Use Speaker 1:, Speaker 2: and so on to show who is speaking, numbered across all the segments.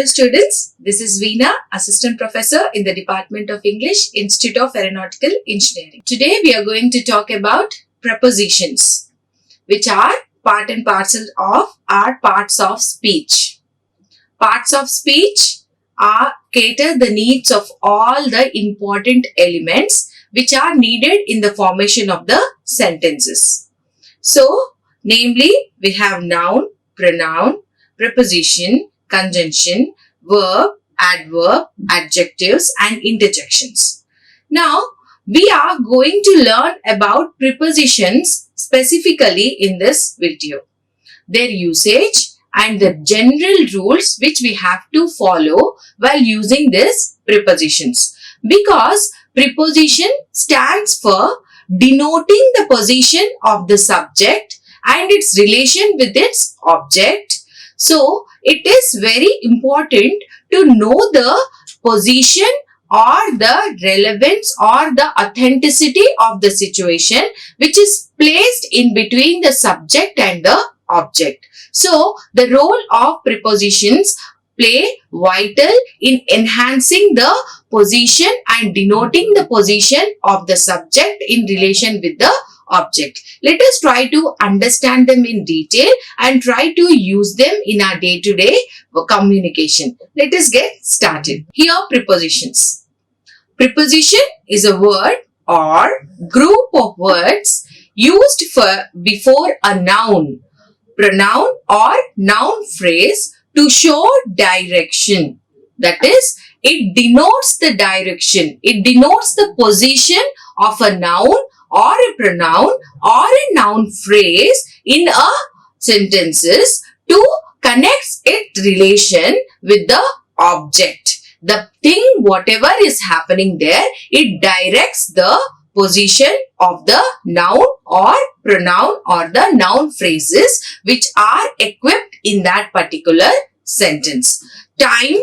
Speaker 1: students, this is Veena, Assistant Professor in the Department of English, Institute of Aeronautical Engineering. Today we are going to talk about prepositions, which are part and parcel of our parts of speech. Parts of speech cater the needs of all the important elements which are needed in the formation of the sentences. So, namely, we have noun, pronoun, preposition, conjunction, verb, adverb, adjectives and interjections. Now, we are going to learn about prepositions specifically in this video. Their usage and the general rules which we have to follow while using these prepositions. Because preposition stands for denoting the position of the subject and its relation with its object. So, it is very important to know the position or the relevance or the authenticity of the situation which is placed in between the subject and the object. So, the role of prepositions play vital in enhancing the position and denoting the position of the subject in relation with the object. Let us try to understand them in detail and try to use them in our day-to-day communication. Let us get started. Here are prepositions. Preposition is a word or group of words used before a noun, pronoun or noun phrase to show direction. That is, it denotes the direction. It denotes the position of a noun or a pronoun or a noun phrase in a sentences to connect its relation with the object. The thing, whatever is happening there, it directs the position of the noun or pronoun or the noun phrases which are equipped in that particular sentence. Time,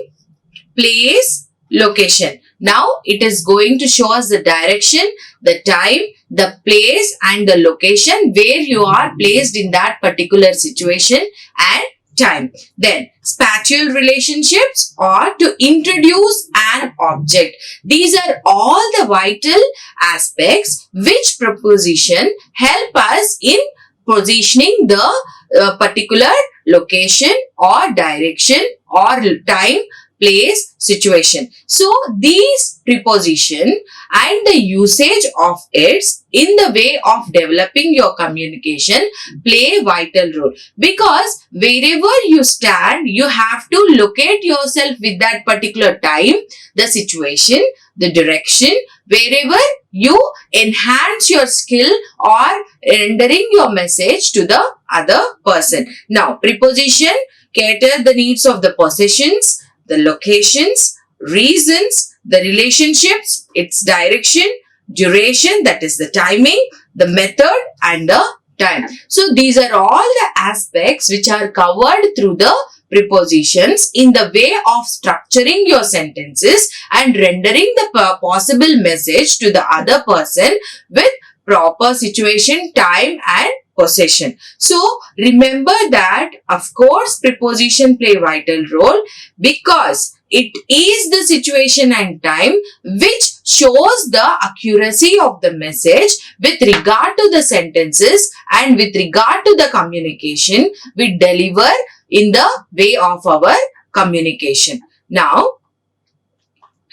Speaker 1: place, location. Now, it is going to show us the direction, the time, the place and the location where you are placed in that particular situation and time. Then, spatial relationships or to introduce an object. These are all the vital aspects which preposition help us in positioning the particular location or direction or time, place, situation. So, these preposition and the usage of it in the way of developing your communication play a vital role. Because wherever you stand, you have to locate yourself with that particular time, the situation, the direction, wherever you enhance your skill or rendering your message to the other person. Now, preposition cater the needs of the possessions, the locations, reasons, the relationships, its direction, duration, that is the timing, the method and the time. So, these are all the aspects which are covered through the prepositions in the way of structuring your sentences and rendering the possible message to the other person with proper situation, time and possession. So, remember that of course preposition play vital role because it is the situation and time which shows the accuracy of the message with regard to the sentences and with regard to the communication we deliver in the way of our communication. Now,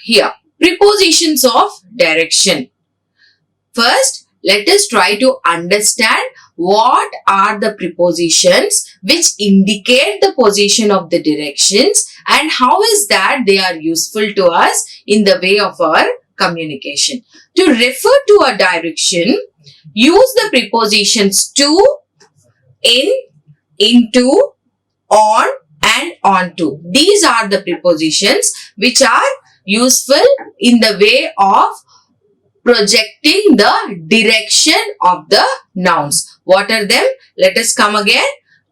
Speaker 1: here, prepositions of direction. First, let us try to understand what are the prepositions which indicate the position of the directions and how is that they are useful to us in the way of our communication. To refer to a direction, use the prepositions to, in, into, on and onto. These are the prepositions which are useful in the way of projecting the direction of the nouns. What are them? Let us come again.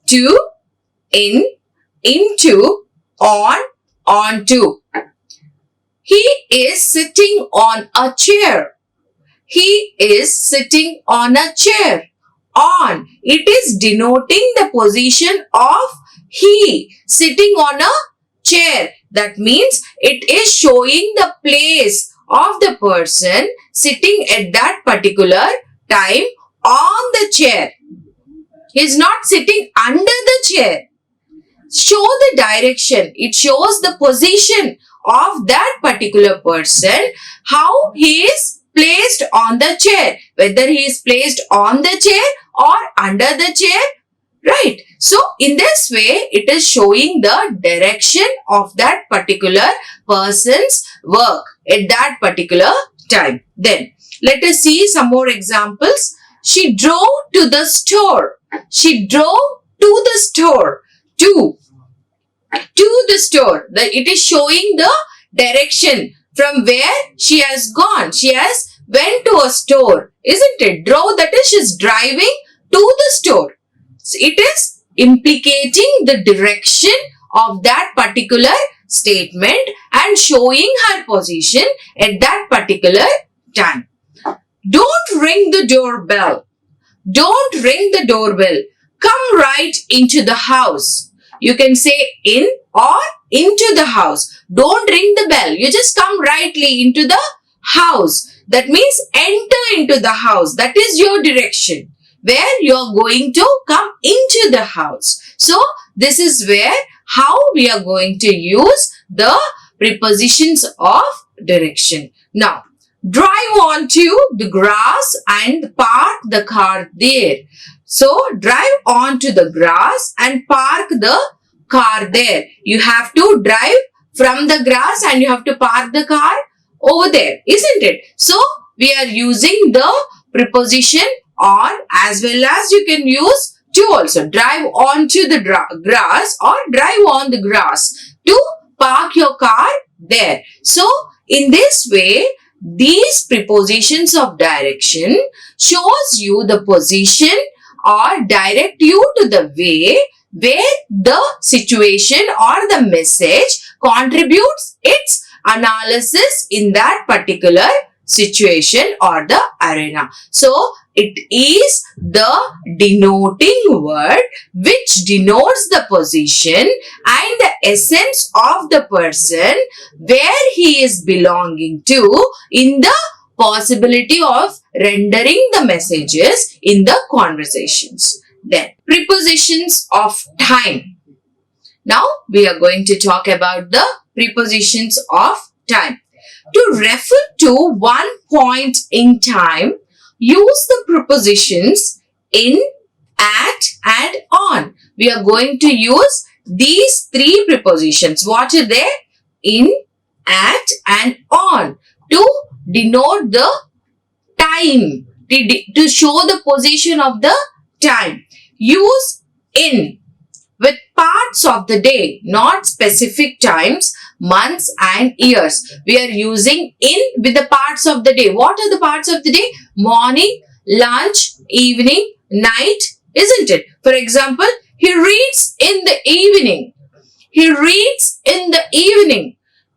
Speaker 1: To, in, into, on, onto. He is sitting on a chair. He is sitting on a chair. On. It is denoting the position of he sitting on a chair. That means it is showing the place of the person sitting at that particular time on the chair. He is not sitting under the chair. Show the direction. It shows the position of that particular person, how he is placed on the chair, whether he is placed on the chair or under the chair, right? So, in this way, it is showing the direction of that particular person's work at that particular time. Then, let us see some more examples. She drove to the store. She drove to the store. To the store. It is showing the direction from where she has gone. She has went to a store, isn't it? Drove, that is, she is driving to the store. So it is implicating the direction of that particular statement and showing her position at that particular time. Don't ring the doorbell. Don't ring the doorbell. Come right into the house. You can say in or into the house. Don't ring the bell. You just come rightly into the house. That means enter into the house. That is your direction, where you are going to come into the house. So, this is where how we are going to use the prepositions of direction. Now, drive onto the grass and park the car there. So, drive onto the grass and park the car there. You have to drive from the grass and you have to park the car over there, isn't it? So, we are using the preposition on as well as you can use to also. Drive onto the grass or drive on the grass to park your car there. So, in this way, these prepositions of direction shows you the position or direct you to the way where the situation or the message contributes its analysis in that particular situation or the arena. So, it is the denoting word which denotes the position and the essence of the person where he is belonging to in the possibility of rendering the messages in the conversations. Then, prepositions of time. Now, we are going to talk about the prepositions of time. To refer to one point in time, use the prepositions in, at and on. We are going to use these three prepositions. What are they? In, at and on to denote the time, to show the position of the time. Use in with parts of the day, not specific times, months and years. We are using in with the parts of the day. What are the parts of the day? Morning, lunch, evening, night, isn't it? For example, he reads in the evening. He reads in the evening.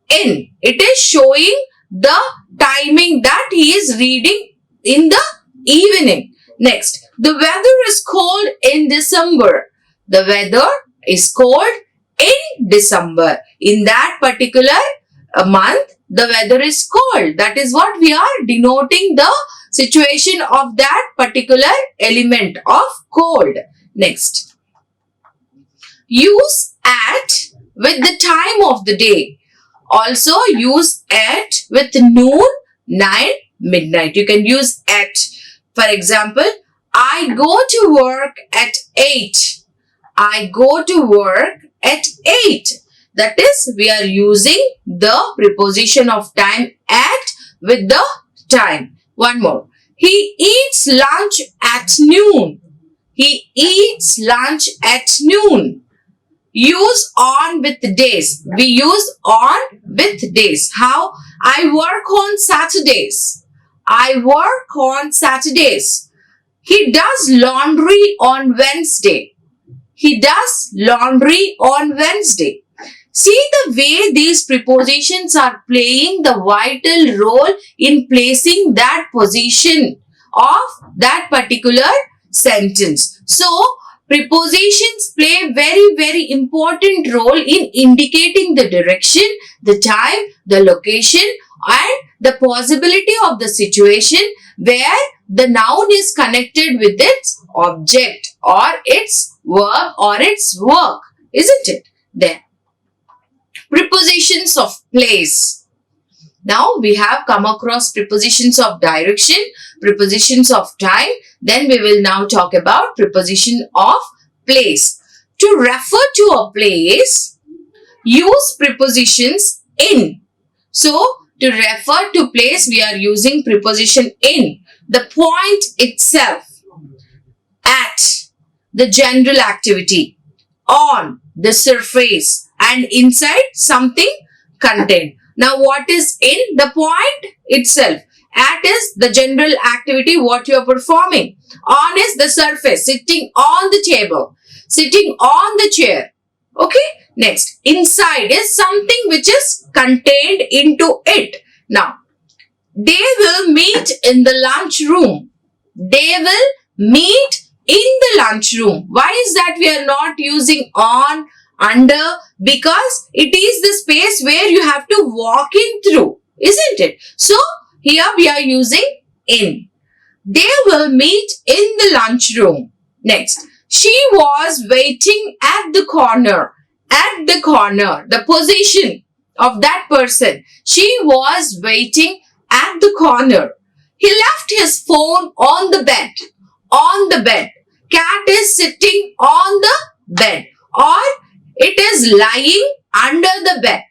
Speaker 1: In. It is showing the timing that he is reading in the evening. Next, the weather is cold in December. The weather is cold in December. In that particular month, the weather is cold. That is what we are denoting the situation of that particular element of cold. Next, use at with the time of the day. Also use at with noon, 9, midnight. You can use at. For example, I go to work at 8. I go to work at 8. That is, we are using the preposition of time at with the time. One more. He eats lunch at noon. He eats lunch at noon. Use on with days. We use on with days. How? I work on Saturdays. I work on Saturdays. He does laundry on Wednesday. He does laundry on Wednesday. See the way these prepositions are playing the vital role in placing that position of that particular sentence. So, Prepositions play very important role in indicating the direction, the time, the location and the possibility of the situation where the noun is connected with its object or its verb or its work, isn't it? Then, prepositions of place. Now we have come across prepositions of direction, prepositions of time. Then we will now talk about preposition of place. To refer to a place, use prepositions in. So, to refer to place, we are using preposition in. The point itself, at, the general activity, on, the surface, and inside something contained. Now, what is in? The point itself. At is the general activity, what you are performing. On is the surface, sitting on the table, sitting on the chair. Okay. Next, inside is something which is contained into it. Now, they will meet in the lunch room. They will meet in the lunch room. Why is that we are not using on, under? Because it is the space where you have to walk in through, isn't it? So, here we are using in. They will meet in the lunchroom. Next, she was waiting at the corner. At the corner, the position of that person. She was waiting at the corner. He left his phone on the bed. On the bed. Cat is sitting on the bed. Or it is lying under the bed.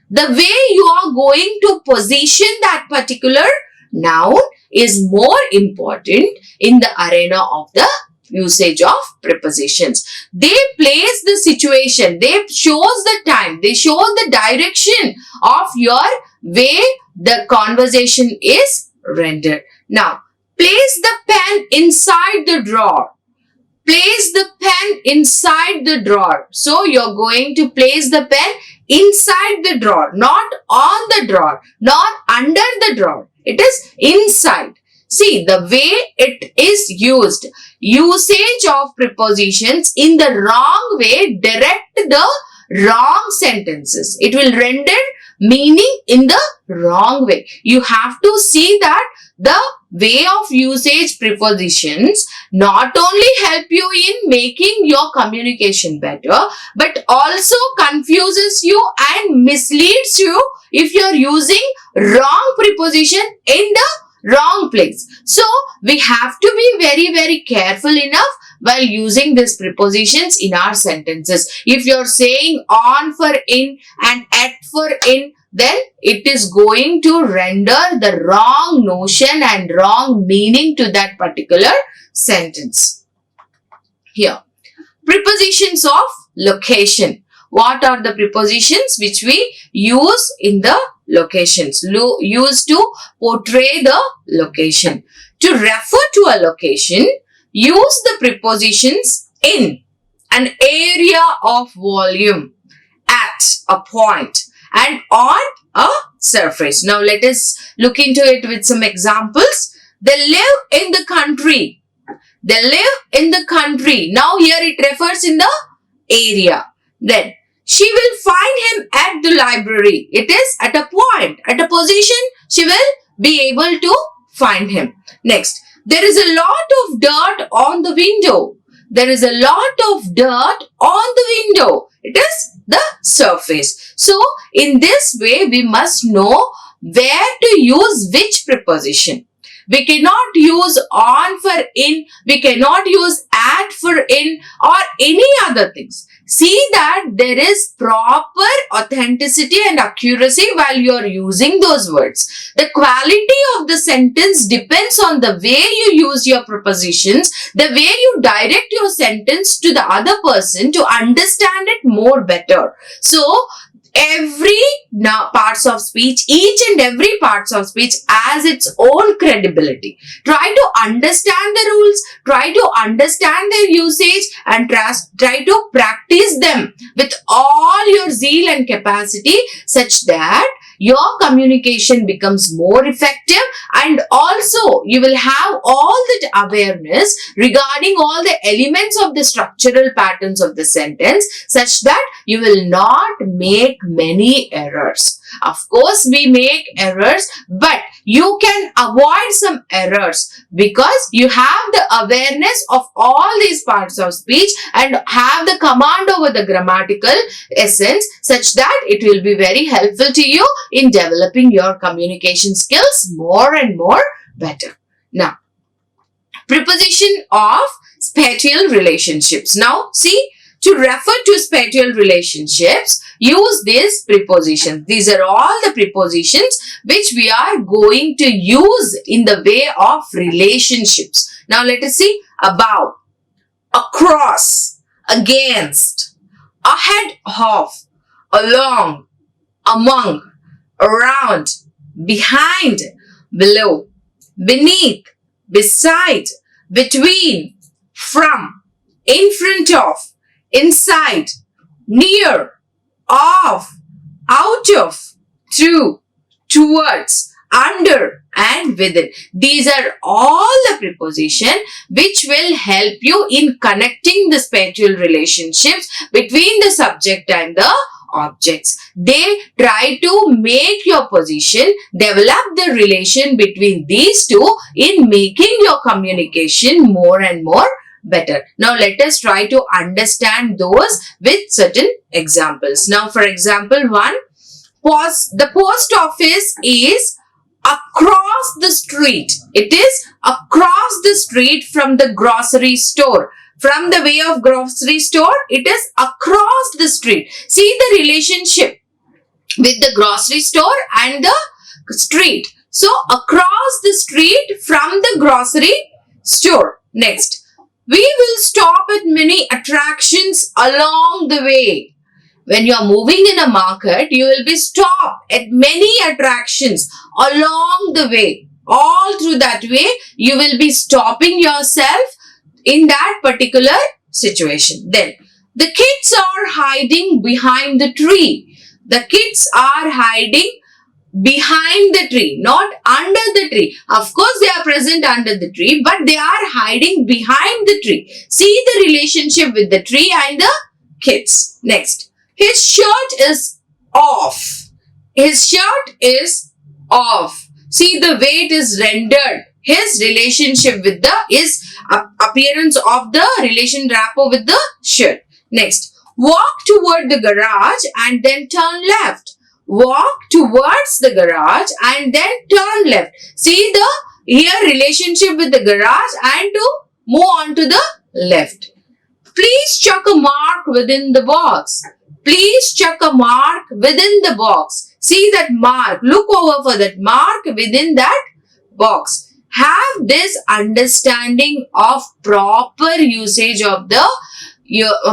Speaker 1: The way you are going to position that particular noun is more important in the arena of the usage of prepositions. They place the situation, they shows the time, they show the direction of your way the conversation is rendered. Now, place the pen inside the drawer. Place the pen inside the drawer. So, you're going to place the pen inside the drawer, not on the drawer, not under the drawer. It is inside. See, the way it is used, usage of prepositions in the wrong way direct the wrong sentences. It will render meaning in the wrong way. You have to see that the way of usage prepositions not only help you in making your communication better, but also confuses you and misleads you if you are using wrong preposition in the wrong place. So, we have to be very careful enough while using these prepositions in our sentences. If you are saying on for in and at for in, then it is going to render the wrong notion and wrong meaning to that particular sentence. Here, prepositions of location. What are the prepositions which we use in the locations? Used to portray the location. To refer to a location, use the prepositions in, an area of volume, at, a point, and on a surface. Now, let us look into it with some examples. They live in the country. They live in the country. Now, here it refers in the area. Then, she will find him at the library. It is at a point, at a position, she will be able to find him. Next, there is a lot of dirt on the window. There is a lot of dirt on the window. It is the surface. So, in this way, we must know where to use which preposition. We cannot use on for in, we cannot use at for in or any other things. See that there is proper authenticity and accuracy while you are using those words. The quality of the sentence depends on the way you use your prepositions, the way you direct your sentence to the other person to understand it more better. So, every parts of speech, each and every parts of speech has its own credibility. Try to understand the rules, try to understand their usage and try to practice them with all your zeal and capacity such that your communication becomes more effective, and also you will have all that awareness regarding all the elements of the structural patterns of the sentence, such that you will not make many errors. Of course, we make errors, but you can avoid some errors because you have the awareness of all these parts of speech and have the command over the grammatical essence, such that it will be very helpful to you in developing your communication skills more and more better. Now, preposition of spatial relationships. Now, see, to refer to spatial relationships, use these prepositions. These are all the prepositions which we are going to use in the way of relationships. Now, let us see. Above, across, against, ahead of, along, among, around, behind, below, beneath, beside, between, from, in front of, inside, near, of, out of, through, towards, under, and within. These are all the prepositions which will help you in connecting the spatial relationships between the subject and the objects. They try to make your position, develop the relation between these two in making your communication more and more better. Now, let us try to understand those with certain examples. Now, for example, one, the post office is across the street. It is across the street from the grocery store. From the way of grocery store, it is across the street. See the relationship with the grocery store and the street. So, across the street from the grocery store. Next, we will stop at many attractions along the way. When you are moving in a market, you will be stopped at many attractions along the way. All through that way, you will be stopping yourself in that particular situation. Then, the kids are hiding behind the tree. The kids are hiding behind the tree, not under the tree. Of course, they are present under the tree, but they are hiding behind the tree. See the relationship with the tree and the kids. Next, his shirt is off. His shirt is off. See the way it is rendered. His relationship with the appearance of the relation rapport with the shirt. Next, walk toward the garage and then turn left. Walk towards the garage and then turn left. See the here relationship with the garage and to move on to the left. Please chuck a mark within the box. Please chuck a mark within the box. See that mark. Look over for that mark within that box. Have this understanding of proper usage of the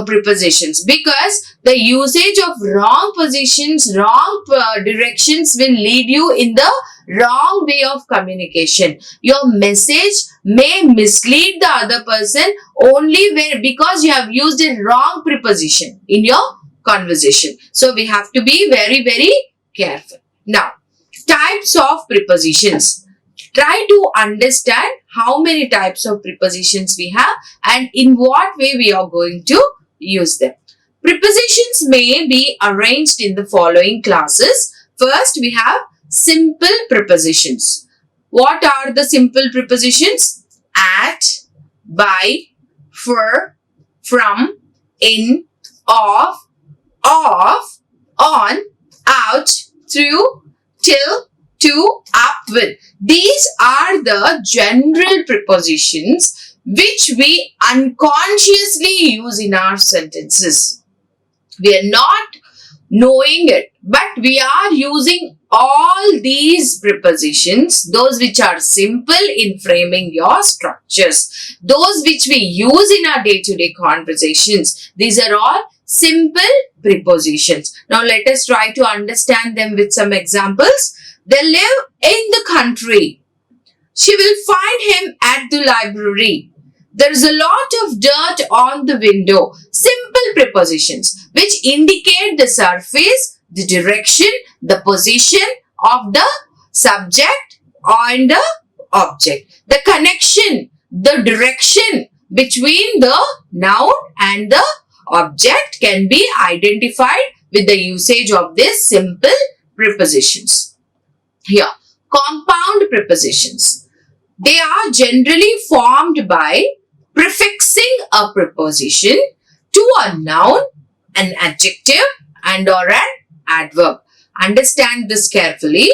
Speaker 1: prepositions, because the usage of wrong positions, wrong directions will lead you in the wrong way of communication. Your message may mislead the other person only because you have used a wrong preposition in your conversation. So we have to be very, very careful. Now, types of prepositions. Try to understand how many types of prepositions we have and in what way we are going to use them. Prepositions may be arranged in the following classes. First, we have simple prepositions. What are the simple prepositions? At, by, for, from, in, of, on, out, through, till, to, up with. These are the general prepositions which we unconsciously use in our sentences. We are not knowing it, but we are using all these prepositions, those which are simple in framing your structures, those which we use in our day-to-day conversations. These are all simple prepositions. Now let us try to understand them with some examples. They live in the country. She will find him at the library. There is a lot of dirt on the window. Simple prepositions which indicate the surface the direction, the position of the subject and the object. The connection, the direction between the noun and the object can be identified with the usage of these simple prepositions. Here, compound prepositions. They are generally formed by prefixing a preposition to a noun, an adjective and or an adverb. Understand this carefully.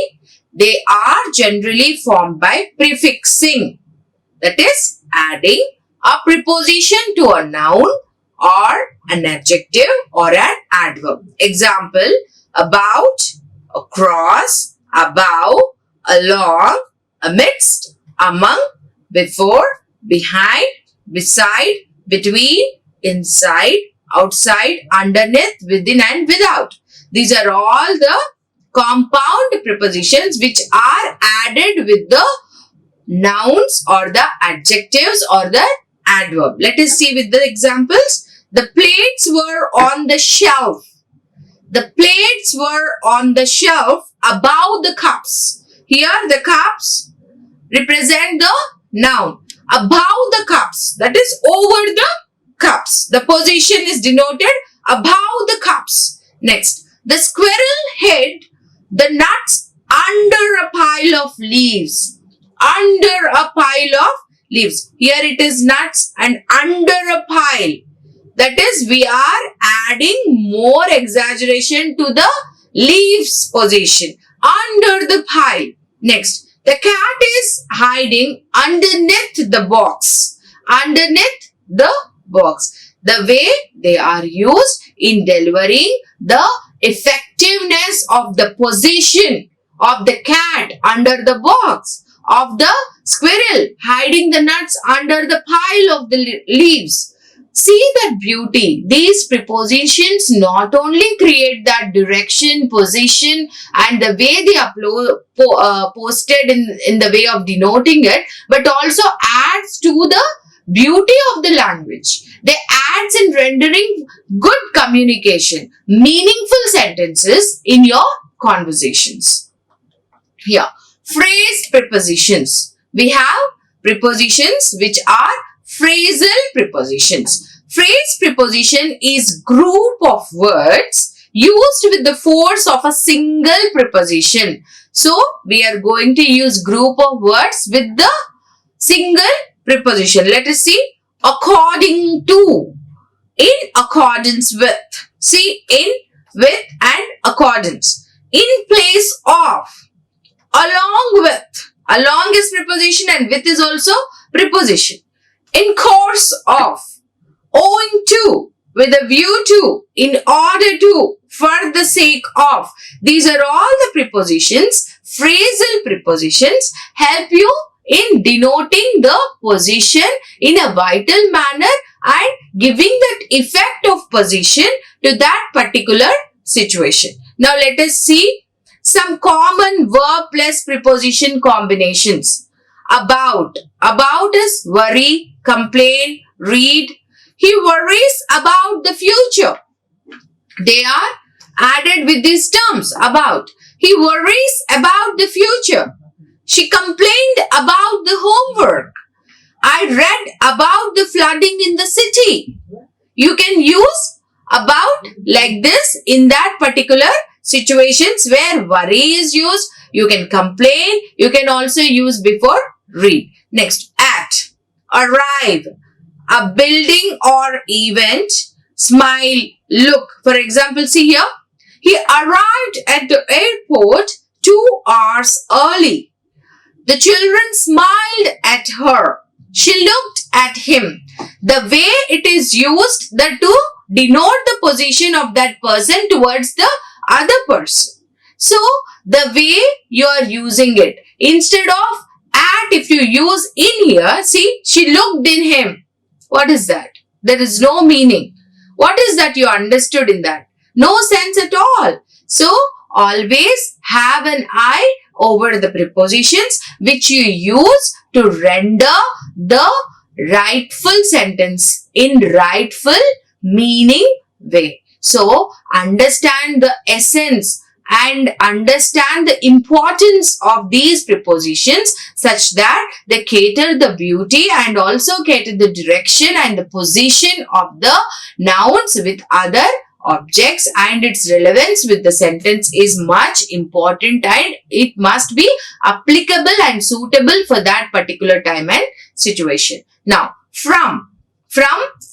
Speaker 1: They are generally formed by prefixing, that is, adding a preposition to a noun or an adjective or an adverb. Example, about, across, above, along, amidst, among, before, behind, beside, between, inside, outside, underneath, within and without. These are all the compound prepositions which are added with the nouns or the adjectives or the adverb. Let us see with the examples. The plates were on the shelf. The plates were on the shelf above the cups. Here the cups represent the noun. Above the cups, that is over the cups. The position is denoted above the cups. Next, the squirrel hid the nuts under a pile of leaves. Under a pile of leaves. Here it is nuts and under a pile. That is, we are adding more exaggeration to the leaves position. Under the pile. Next, the cat is hiding underneath the box. Underneath the box. The way they are used in delivering the effectiveness of the position of the cat under the box, of the squirrel hiding the nuts under the pile of the leaves. See that beauty. These prepositions not only create that direction, position and the way they are posted in the way of denoting it, but also adds to the beauty of the language. They adds in rendering good communication, meaningful sentences in your conversations. Here, phrase prepositions. We have prepositions which are phrasal prepositions. Phrase preposition is group of words used with the force of a single preposition. So, we are going to use group of words with the single preposition. Let us see. According to, in accordance with. See, in, with and accordance. In place of, along with. Along is preposition and with is also preposition. In course of, owing to, with a view to, in order to, for the sake of. These are all the prepositions. Phrasal prepositions help you in denoting the position in a vital manner and giving that effect of position to that particular situation. Now let us see some common verb plus preposition combinations. About. About is worry, complain, read. He worries about the future. They are added with these terms. About. He worries about the future. She complained about the homework. I read about the flooding in the city. You can use about like this in that particular situations where worry is used. You can complain. You can also use before read. Next, at, arrive, a building or event, smile, look. For example, see here. He arrived at the airport 2 hours early. The children smiled at her. She looked at him. The way it is used that to denote the position of that person towards the other person. So, the way you are using it. Instead of at, if you use in here, see, she looked in him. What is that? There is no meaning. What is that you understood in that? No sense at all. So, always have an eye over the prepositions which you use to render the rightful sentence in rightful meaning way. So, understand the essence and understand the importance of these prepositions such that they cater the beauty and also cater the direction and the position of the nouns with other objects, and its relevance with the sentence is much important and it must be applicable and suitable for that particular time and situation. Now, from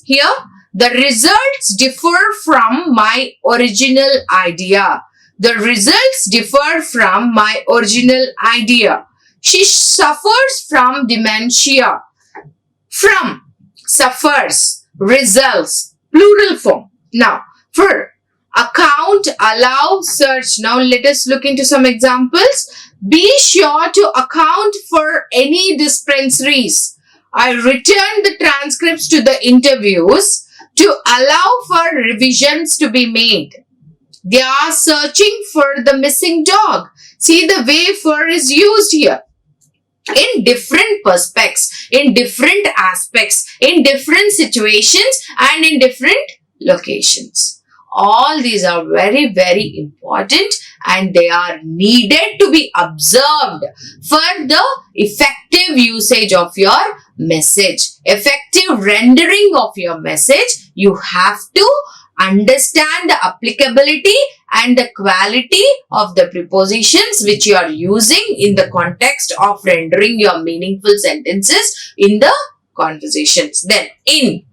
Speaker 1: here, the results differ from my original idea. The results differ from my original idea. She suffers from dementia. From, suffers, results, plural form. Now, for account, allow, search. Now, let us look into some examples. Be sure to account for any dispensaries. I returned the transcripts to the interviews to allow for revisions to be made. They are searching for the missing dog. See the way for is used here. In different perspectives, in different aspects, in different situations and in different locations. All these are very, very important and they are needed to be observed for the effective usage of your message. Effective rendering of your message, you have to understand the applicability and the quality of the prepositions which you are using in the context of rendering your meaningful sentences in the conversations. Then, in.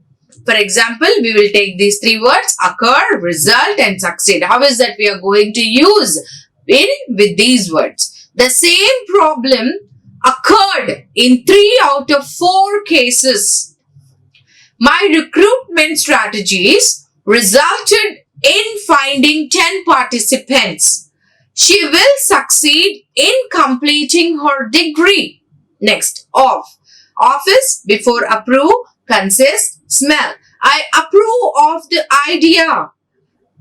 Speaker 1: For example, we will take these three words, occur, result and succeed. How is that we are going to use in with these words? The same problem occurred in 3 out of 4 cases. My recruitment strategies resulted in finding 10 participants. She will succeed in completing her degree. Next, of. Office, before approve, consist, smell. I approve of the idea.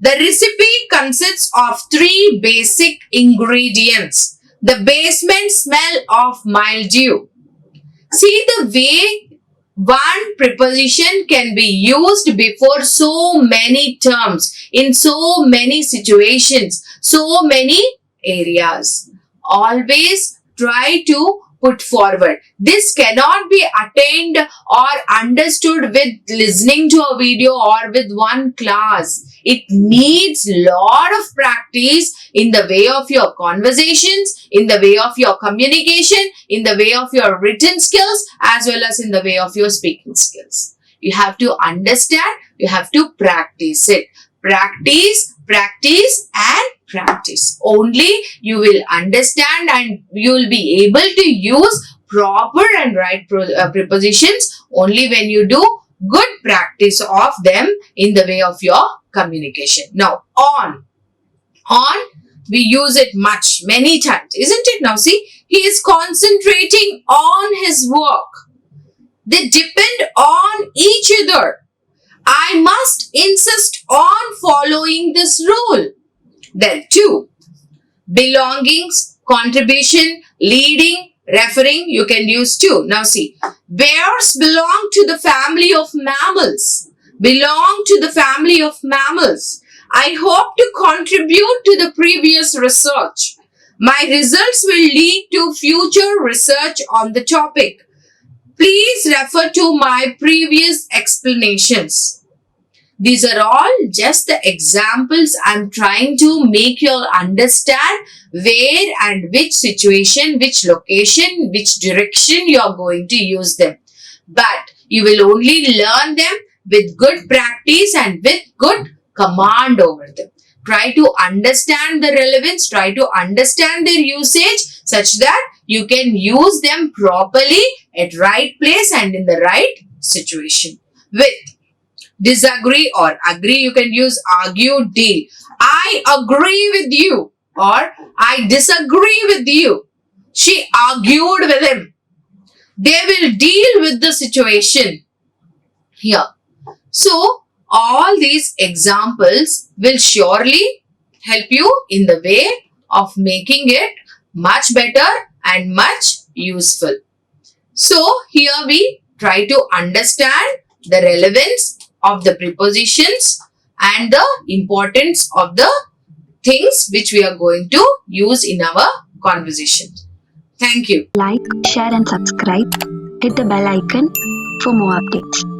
Speaker 1: The recipe consists of 3 basic ingredients. The basement smell of mildew. See the way one preposition can be used before so many terms, in so many situations, so many areas. Always try to put forward. This cannot be attained or understood with listening to a video or with one class. It needs lot of practice in the way of your conversations, in the way of your communication, in the way of your written skills, as well as in the way of your speaking skills. You have to understand, you have to practice it. Practice, practice and practice. Only you will understand and you will be able to use proper and right prepositions only when you do good practice of them in the way of your communication. Now, on. On, we use it much, many times, isn't it? Now, see, he is concentrating on his work. They depend on each other. I must insist on following this rule. Then, 2. Belongings, contribution, leading, referring, you can use 2. Now see, bears belong to the family of mammals. Belong to the family of mammals. I hope to contribute to the previous research. My results will lead to future research on the topic. Please refer to my previous explanations. These are all just the examples I'm trying to make you understand where and which situation, which location, which direction you are going to use them. But you will only learn them with good practice and with good command over them. Try to understand the relevance, try to understand their usage such that you can use them properly at right place and in the right situation. With disagree or agree, you can use argue, deal. I agree with you or I disagree with you. She argued with him. They will deal with the situation here. So, all these examples will surely help you in the way of making it much better and much useful. So, here we try to understand the relevance of the prepositions and the importance of the things which we are going to use in our conversation. Thank you.
Speaker 2: Like, share and subscribe. Hit the bell icon for more updates.